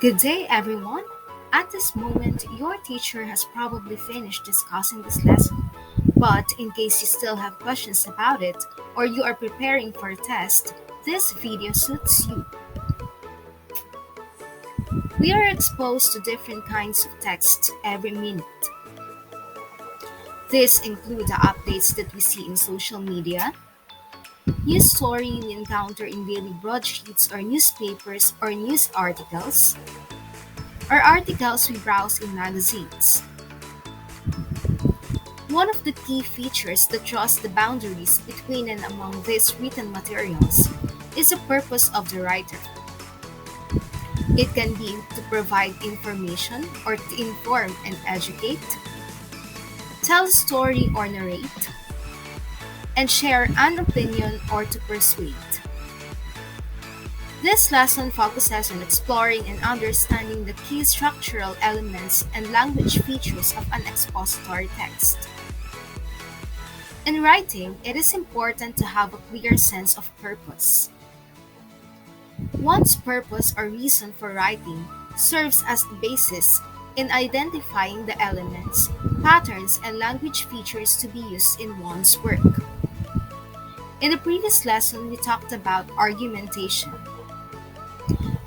Good day, everyone. At this moment, your teacher has probably finished discussing this lesson, but in case you still have questions about it or you are preparing for a test, this video suits you. We are exposed to different kinds of text every minute. These include the updates that we see in social media, news story we encounter in daily broadsheets or newspapers or news articles, or articles we browse in magazines. One of the key features that draws the boundaries between and among these written materials is the purpose of the writer. It can be to provide information or to inform and educate, tell a story or narrate, and share an opinion or to persuade. This lesson focuses on exploring and understanding the key structural elements and language features of an expository text. In writing, it is important to have a clear sense of purpose. One's purpose or reason for writing serves as the basis in identifying the elements, patterns, and language features to be used in one's work. In the previous lesson, we talked about argumentation.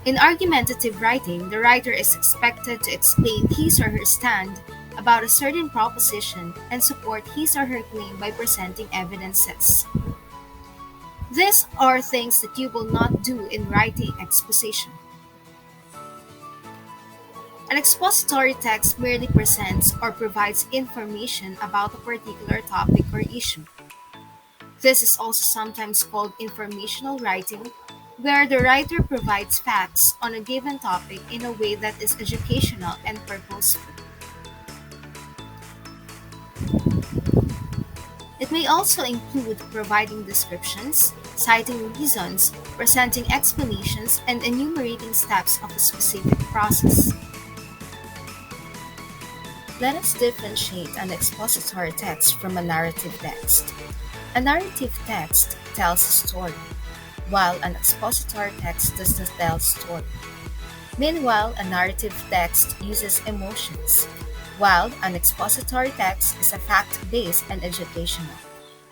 In argumentative writing, the writer is expected to explain his or her stand about a certain proposition and support his or her claim by presenting evidences. These are things that you will not do in writing exposition. An expository text merely presents or provides information about a particular topic or issue. This is also sometimes called informational writing, where the writer provides facts on a given topic in a way that is educational and purposeful. It may also include providing descriptions, citing reasons, presenting explanations, and enumerating steps of a specific process. Let us differentiate an expository text from a narrative text. A narrative text tells a story, while an expository text does not tell a story. Meanwhile, a narrative text uses emotions, while an expository text is a fact-based and educational,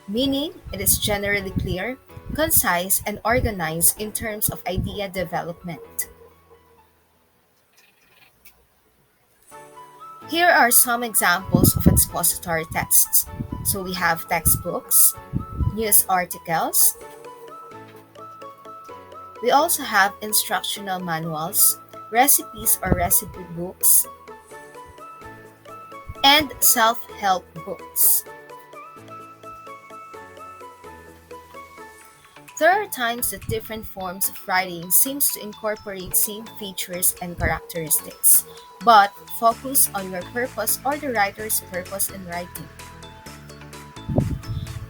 meaning it is generally clear, concise, and organized in terms of idea development. Here are some examples of expository texts. So we have textbooks, news articles. We also have instructional manuals, recipes or recipe books, and self-help books. There are times that different forms of writing seems to incorporate same features and characteristics, but focus on your purpose or the writer's purpose in writing.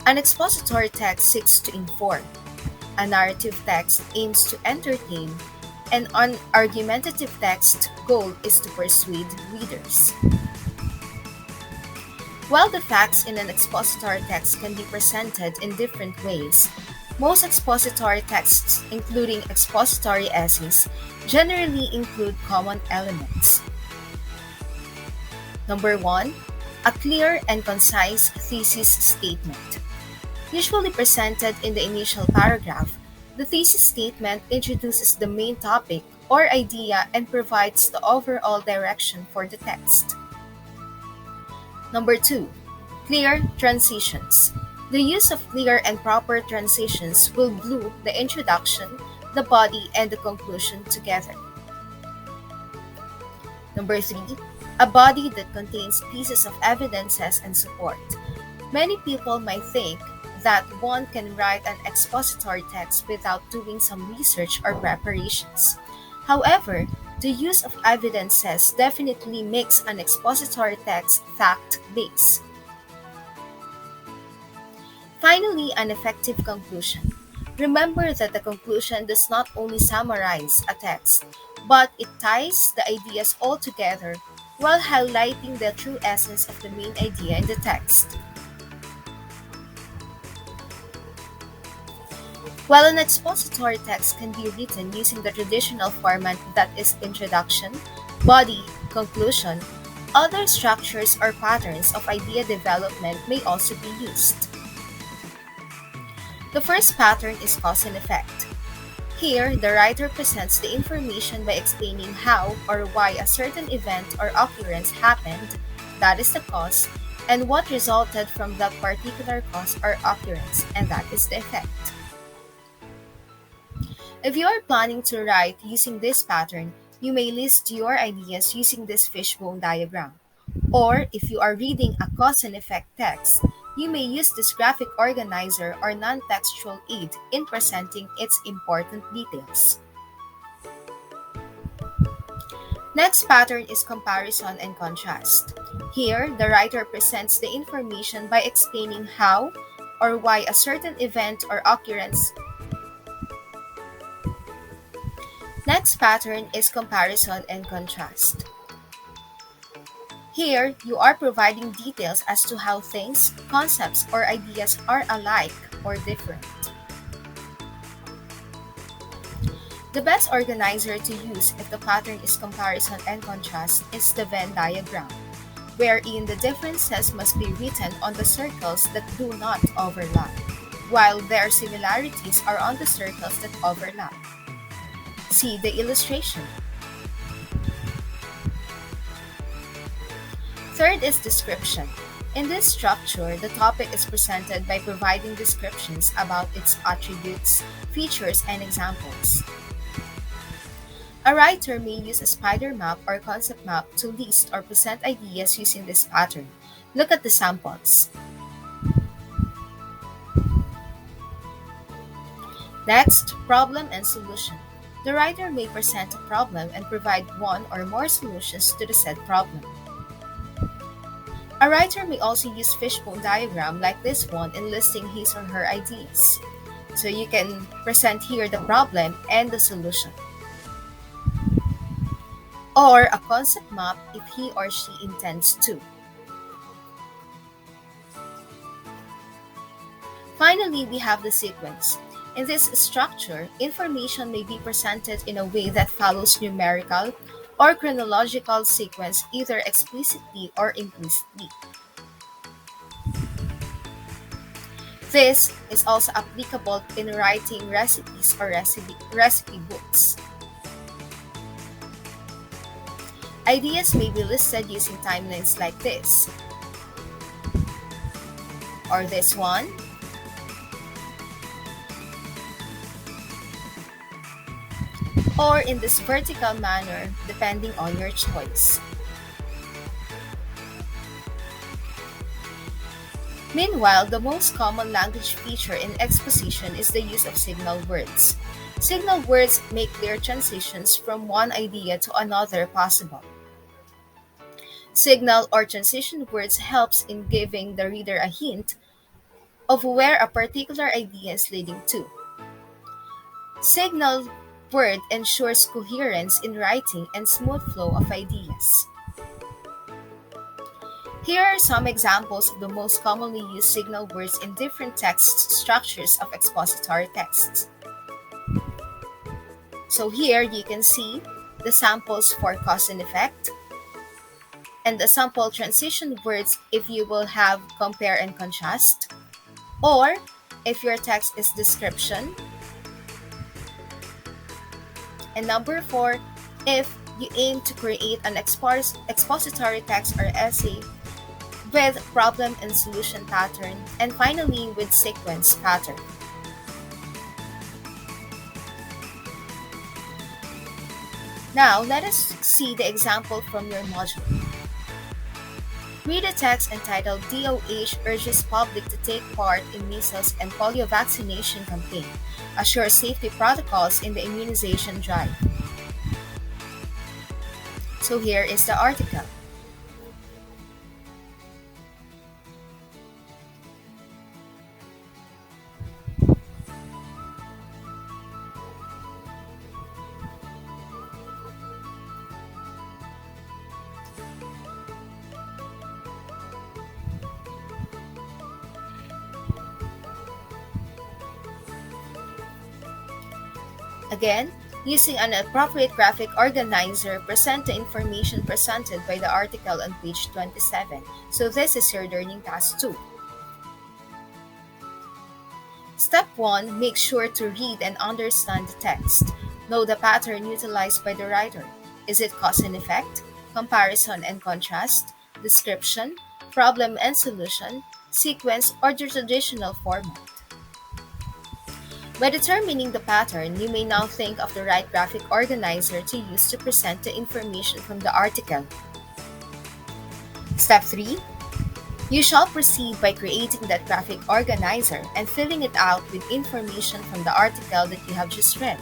An expository text seeks to inform. A narrative text aims to entertain, and an argumentative text goal is to persuade readers. While the facts in an expository text can be presented in different ways, most expository texts, including expository essays, generally include common elements. Number 1, a clear and concise thesis statement. Usually presented in the initial paragraph, the thesis statement introduces the main topic or idea and provides the overall direction for the text. Number 2, clear transitions. The use of clear and proper transitions will glue the introduction, the body, and the conclusion together. Number 3, a body that contains pieces of evidences and support. Many people might think that one can write an expository text without doing some research or preparations. However, the use of evidences definitely makes an expository text fact-based. Finally, an effective conclusion. Remember that the conclusion does not only summarize a text, but it ties the ideas all together while highlighting the true essence of the main idea in the text. While an expository text can be written using the traditional format that is introduction, body, conclusion, other structures or patterns of idea development may also be used. The first pattern is cause and effect. Here, the writer presents the information by explaining how or why a certain event or occurrence happened, that is the cause, and what resulted from that particular cause or occurrence, and that is the effect. If you are planning to write using this pattern, you may list your ideas using this fishbone diagram. Or if you are reading a cause and effect text, you may use this graphic organizer or non-textual aid in presenting its important details. Next pattern is comparison and contrast. Here, the writer presents the information by explaining how or why a certain event or occurrence. Next pattern is comparison and contrast. Here, you are providing details as to how things, concepts, or ideas are alike or different. The best organizer to use if the pattern is comparison and contrast is the Venn diagram, wherein the differences must be written on the circles that do not overlap, while their similarities are on the circles that overlap. See the illustration. Third is description. In this structure, the topic is presented by providing descriptions about its attributes, features, and examples. A writer may use a spider map or concept map to list or present ideas using this pattern. Look at the samples. Next, problem and solution. The writer may present a problem and provide one or more solutions to the said problem. A writer may also use fishbone diagram like this one in listing his or her ideas. So you can present here the problem and the solution. Or a concept map if he or she intends to. Finally, we have the sequence. In this structure, information may be presented in a way that follows numerical or chronological sequence either explicitly or implicitly. This is also applicable in writing recipes or recipe books. Ideas may be listed using timelines like this, or this one, or in this vertical manner, depending on your choice. Meanwhile, the most common language feature in exposition is the use of signal words. Signal words make clear transitions from one idea to another possible. Signal or transition words helps in giving the reader a hint of where a particular idea is leading to. Signal word ensures coherence in writing and smooth flow of ideas. Here are some examples of the most commonly used signal words in different text structures of expository texts. So here you can see the samples for cause and effect, and the sample transition words if you will have compare and contrast, or if your text is description. And number 4, if you aim to create an expository text or essay with problem and solution pattern, and finally with sequence pattern. Now, let us see the example from your module. Read a text entitled DOH urges public to take part in measles and polio vaccination campaign, assure safety protocols in the immunization drive. So here is the article. Again, using an appropriate graphic organizer, present the information presented by the article on page 27. So this is your learning task 2. Step 1. Make sure to read and understand the text. Know the pattern utilized by the writer. Is it cause and effect, comparison and contrast, description, problem and solution, sequence, or the traditional format? By determining the pattern, you may now think of the right graphic organizer to use to present the information from the article. Step 3. You shall proceed by creating that graphic organizer and filling it out with information from the article that you have just read.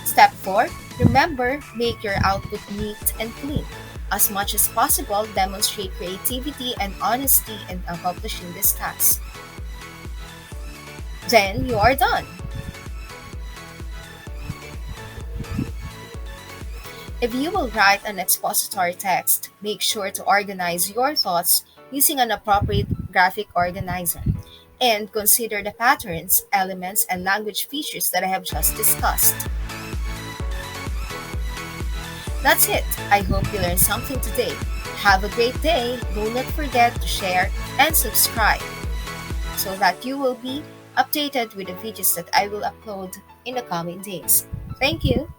Step 4. Remember, make your output neat and clean. As much as possible, demonstrate creativity and honesty in accomplishing this task. Then you are done. If you will write an expository text, make sure to organize your thoughts using an appropriate graphic organizer and consider the patterns, elements, and language features that I have just discussed. That's it. I hope you learned something today. Have a great day. Do not forget to share and subscribe so that you will be updated with the videos that I will upload in the coming days. Thank you.